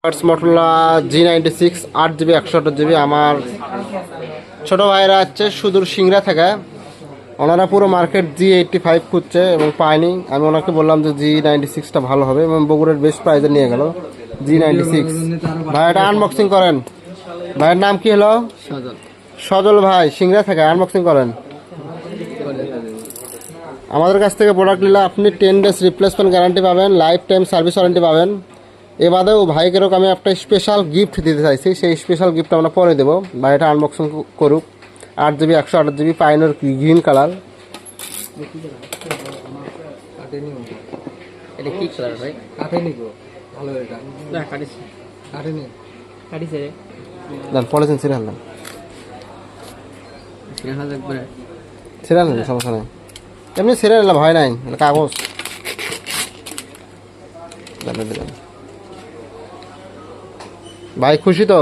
Motorola G96 8GB 128GB। আমার ছোট ভাইরা হচ্ছে সুদূর সিংড়া থেকে, ওনারা পুরো মার্কেট G85 খুঁজছে এবং পায়নি। আমি ওনাকে বললাম যে G96টা ভালো হবে এবং বগুড়ার বেস্ট প্রাইজে নিয়ে গেল G96। ভাই এটা আনবক্সিং করেন। ভাইয়ের নাম কি হলো? সজল ভাই, সিংড়া থেকে। আনবক্সিং করেন। আমাদের কাছ থেকে প্রোডাক্ট নিলে আপনি 10 days রিপ্লেসমেন্ট গ্যারান্টি পাবেন, লাইফ টাইম সার্ভিস ওয়ারেন্টি পাবেন। এ বাদেও ভাইকেরও আমি একটা স্পেশাল গিফট দিতে চাইছি, সেই স্পেশাল গিফট আমরা পরে দেবো। ভাই এটা আনবক্সিং করুক। 8GB 128GB পাইনোর green colour. এটা কি কালার ভাই? কাটেনি গো, ভালো এটা না কাটিছে, কাটেনি কাটিছে রে। দেন পলিথিন ছিঁড়ে আনলাম, সিরাহাজ একবারে ছিঁড়ে আনলাম, সমস্যা নেই। এমনি ছিঁড়ে নিলাম, ভয় নাই, এটা কাগজ। ভাই খুশি তো?